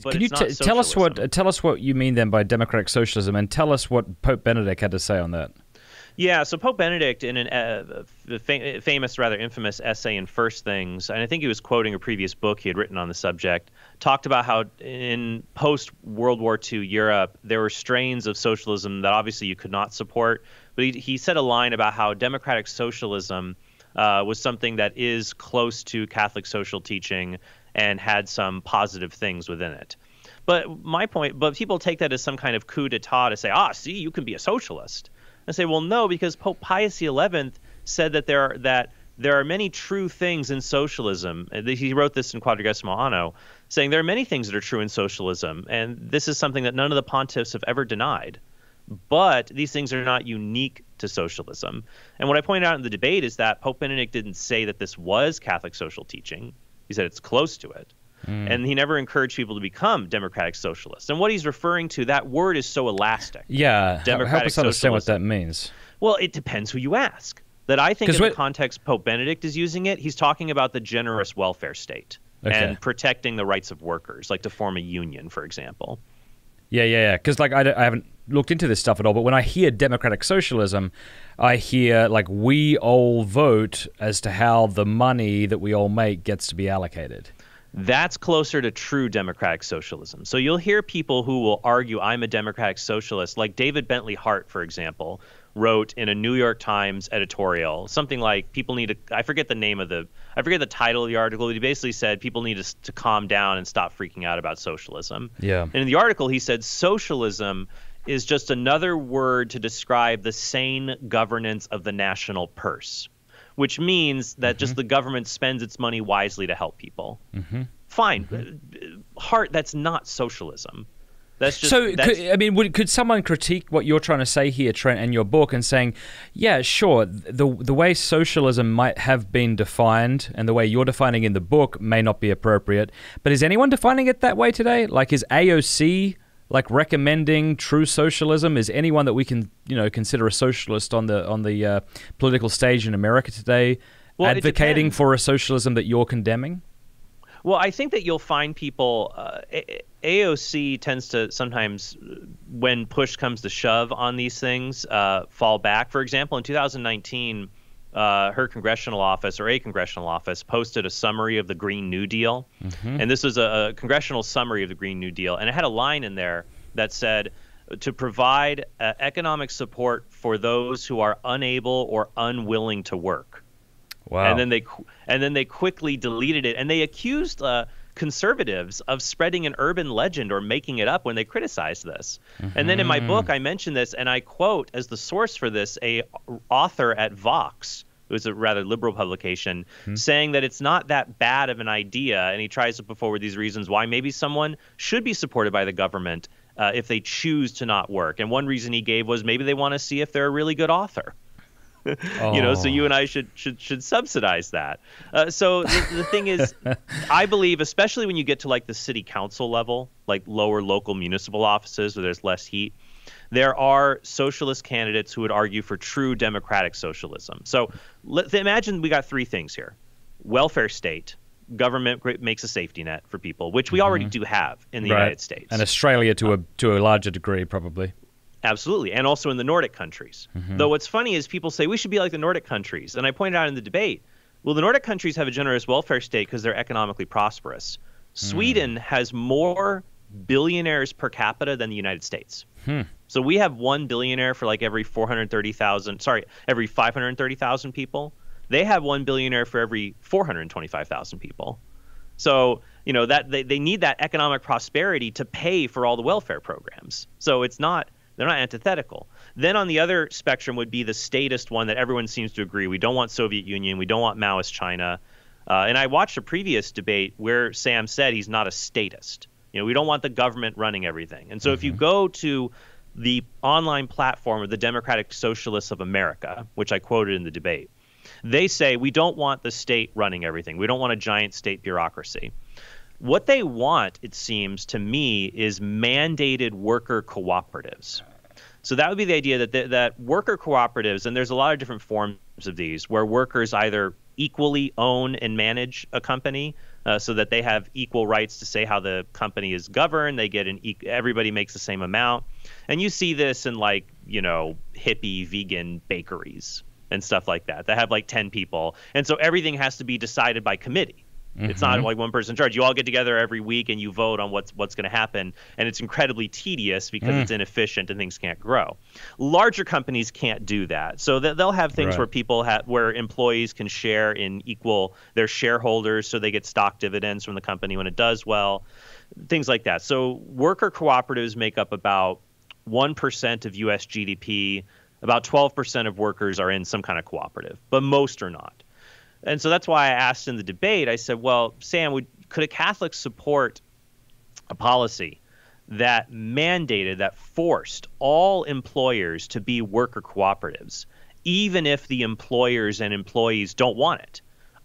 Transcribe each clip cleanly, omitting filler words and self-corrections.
but Can you it's not socialism. tell us what you mean then by democratic socialism, and tell us what Pope Benedict had to say on that? Yeah, so Pope Benedict, in an famous, rather infamous essay in First Things, and I think he was quoting a previous book he had written on the subject, talked about how in post-World War II Europe, there were strains of socialism that obviously you could not support. But he said a line about how democratic socialism was something that is close to Catholic social teaching and had some positive things within it. But my point, but people take that as some kind of coup d'etat to say, see, you can be a socialist. I say, well, no, because Pope Pius XI said that there are many true things in socialism. He wrote this in Quadragesimo Anno, saying there are many things that are true in socialism, and this is something that none of the pontiffs have ever denied. But these things are not unique to socialism. And what I pointed out in the debate is that Pope Benedict didn't say that this was Catholic social teaching. He said it's close to it. And he never encouraged people to become democratic socialists. And what he's referring to, that word is so elastic. Yeah, help us understand what that means. Well, it depends who you ask. That I think in the context Pope Benedict is using it, he's talking about the generous welfare state and protecting the rights of workers, like to form a union, for example. Yeah. Because like I haven't looked into this stuff at all, but when I hear democratic socialism, I hear like we all vote as to how the money that we all make gets to be allocated. That's closer to true democratic socialism. So you'll hear people who will argue I'm a democratic socialist, like David Bentley Hart, for example, wrote in a New York Times editorial something like people need to, I forget the title of the article, but he basically said people need to calm down and stop freaking out about socialism. Yeah. And in the article he said socialism is just another word to describe the sane governance of the national purse, which means that just the government spends its money wisely to help people. Fine. Hart, that's not socialism. That's just could someone critique what you're trying to say here, Trent, in your book, and saying, yeah, sure, the way socialism might have been defined and the way you're defining in the book may not be appropriate, but is anyone defining it that way today? Like, is AOC like recommending true socialism? Is anyone that we can consider a socialist on the political stage in America today advocating for a socialism that you're condemning? Well, I think that you'll find people. AOC tends to sometimes, when push comes to shove on these things, fall back. For example, in 2019, her congressional office, or a congressional office, posted a summary of the Green New Deal. And this was a congressional summary of the Green New Deal. And it had a line in there that said, to provide economic support for those who are unable or unwilling to work. Wow. And then they quickly deleted it. And they accused conservatives of spreading an urban legend or making it up when they criticized this. And then in my book, I mentioned this, and I quote as the source for this a author at Vox, it was a rather liberal publication, saying that it's not that bad of an idea, and he tries to put forward these reasons why maybe someone should be supported by the government if they choose to not work. And one reason he gave was maybe they want to see if they're a really good author. So you and I should subsidize that. So the thing is, I believe, especially when you get to like the city council level, like lower local municipal offices where there's less heat, there are socialist candidates who would argue for true democratic socialism. So imagine we got three things here: welfare state, government makes a safety net for people, which we already do have in the United States, and Australia to a larger degree, probably. Absolutely, and also in the Nordic countries. Though what's funny is people say we should be like the Nordic countries, and I pointed out in the debate, well, the Nordic countries have a generous welfare state because they're economically prosperous. Sweden has more billionaires per capita than the United States. So we have one billionaire for like every 530,000 people. They have one billionaire for every 425,000 people. So, that they need that economic prosperity to pay for all the welfare programs. So they're not antithetical. Then on the other spectrum would be the statist one that everyone seems to agree. We don't want Soviet Union. We don't want Maoist China. And I watched a previous debate where Sam said he's not a statist. We don't want the government running everything. And so if you go to the online platform of the Democratic Socialists of America, which I quoted in the debate, they say we don't want the state running everything. We don't want a giant state bureaucracy. What they want, it seems to me, is mandated worker cooperatives. So that would be the idea that worker cooperatives, and there's a lot of different forms of these, where workers either equally own and manage a company, so that they have equal rights to say how the company is governed. They get everybody makes the same amount. And you see this in hippie vegan bakeries and stuff like that have like 10 people. And so everything has to be decided by committee. It's not like one person in charge. You all get together every week and you vote on what's going to happen. And it's incredibly tedious because it's inefficient and things can't grow. Larger companies can't do that. So they'll have things where employees can share in their shareholders, so they get stock dividends from the company when it does well, things like that. So worker cooperatives make up about 1% of U.S. GDP. About 12% of workers are in some kind of cooperative, but most are not. And so that's why I asked in the debate, I said, well, Sam, could a Catholic support a policy that forced all employers to be worker cooperatives, even if the employers and employees don't want it?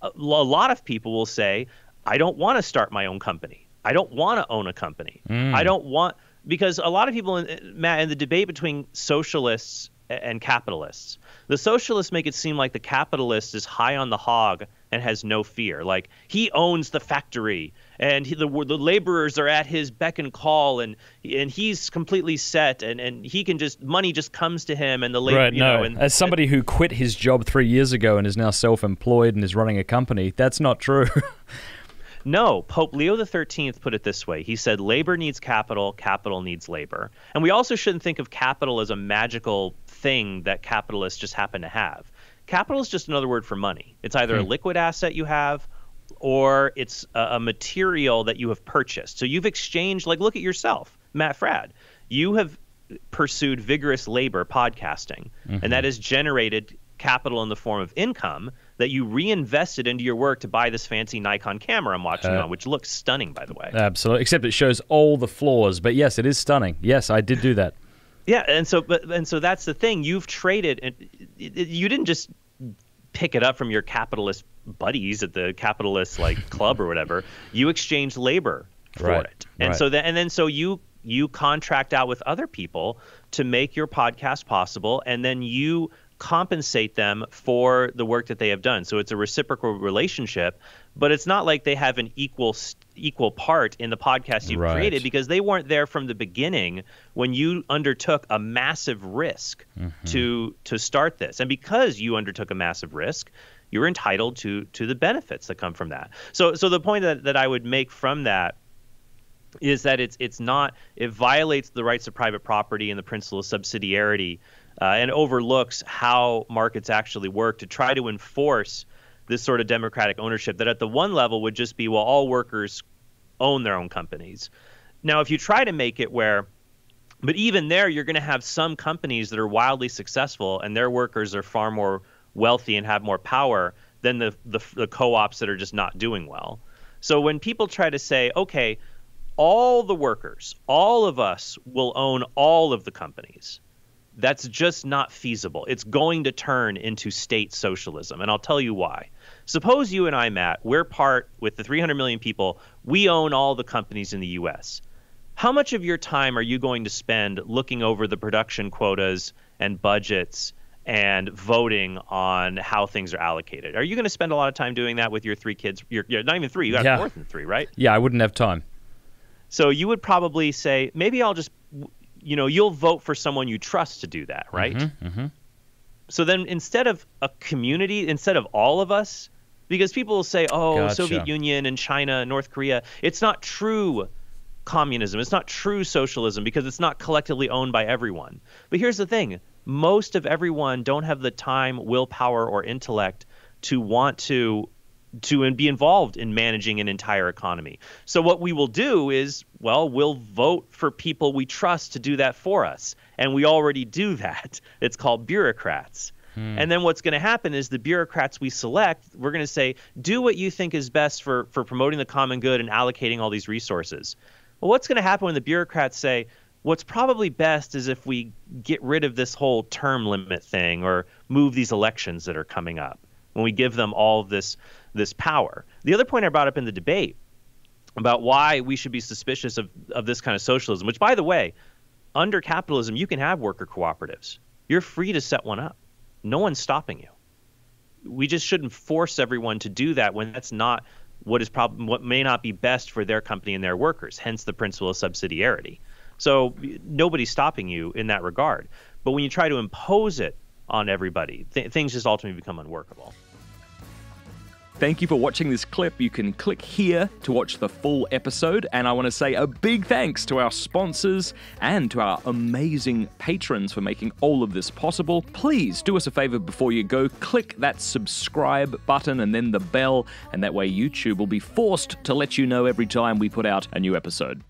A lot of people will say, I don't want to start my own company. I don't want to own a company. I don't want, because a lot of people, Matt, in the debate between socialists and capitalists, the socialists make it seem like the capitalist is high on the hog and has no fear. Like, he owns the factory and the laborers are at his beck and call, and he's completely set, and he can money just comes to him, and the labor, as somebody who quit his job 3 years ago and is now self-employed and is running a company, that's not true. No, Pope Leo XIII put it this way. He said, labor needs capital, capital needs labor. And we also shouldn't think of capital as a magical thing that capitalists just happen to have. Capital is just another word for money. It's either a liquid asset you have, or it's a material that you have purchased. So you've exchanged, like, look at yourself, Matt Fradd. You have pursued vigorous labor podcasting, and that has generated capital in the form of income that you reinvested into your work to buy this fancy Nikon camera I'm watching on, which looks stunning, by the way. Absolutely. Except it shows all the flaws. But yes, it is stunning. Yes, I did do that. Yeah, and so that's the thing. You've traded, and you didn't just pick it up from your capitalist buddies at the capitalist club or whatever. You exchanged labor for it, and so you contract out with other people to make your podcast possible, and then you compensate them for the work that they have done. So it's a reciprocal relationship, but it's not like they have an equal part in the podcast you've created, because they weren't there from the beginning when you undertook a massive risk to start this. And because you undertook a massive risk, you're entitled to the benefits that come from that. So the point that I would make from that is that it violates the rights of private property and the principle of subsidiarity, and overlooks how markets actually work to try to enforce this sort of democratic ownership that at the one level would just be, well, all workers own their own companies. Now, if you try to make it but even there, you're going to have some companies that are wildly successful and their workers are far more wealthy and have more power than the co-ops that are just not doing well. So when people try to say, okay, all the workers, all of us will own all of the companies, that's just not feasible. It's going to turn into state socialism, and I'll tell you why. Suppose you and I, Matt, we're part with the 300 million people. We own all the companies in the U.S. How much of your time are you going to spend looking over the production quotas and budgets and voting on how things are allocated? Are you going to spend a lot of time doing that with your 3 kids? You're not even 3. You got more than 3, right? Yeah, I wouldn't have time. So you would probably say, maybe I'll just, you'll vote for someone you trust to do that, right? So then instead of a community, instead of all of us, because people will say, Soviet Union and China and North Korea, it's not true communism. It's not true socialism because it's not collectively owned by everyone. But here's the thing. Most of everyone don't have the time, willpower, or intellect to want to be involved in managing an entire economy. So what we will do is, we'll vote for people we trust to do that for us. And we already do that. It's called bureaucrats. And then what's going to happen is the bureaucrats we select, we're going to say, do what you think is best for promoting the common good and allocating all these resources. Well, what's going to happen when the bureaucrats say, what's probably best is if we get rid of this whole term limit thing or move these elections that are coming up, when we give them all this power. The other point I brought up in the debate about why we should be suspicious of this kind of socialism, which, by the way, under capitalism, you can have worker cooperatives. You're free to set one up. No one's stopping you. we just shouldn't force everyone to do that when that's not what may not be best for their company and their workers, hence the principle of subsidiarity. So nobody's stopping you in that regard. But when you try to impose it on everybody, things just ultimately become unworkable. Thank you for watching this clip. You can click here to watch the full episode. And I want to say a big thanks to our sponsors and to our amazing patrons for making all of this possible. Please do us a favor before you go. Click that subscribe button and then the bell. And that way YouTube will be forced to let you know every time we put out a new episode.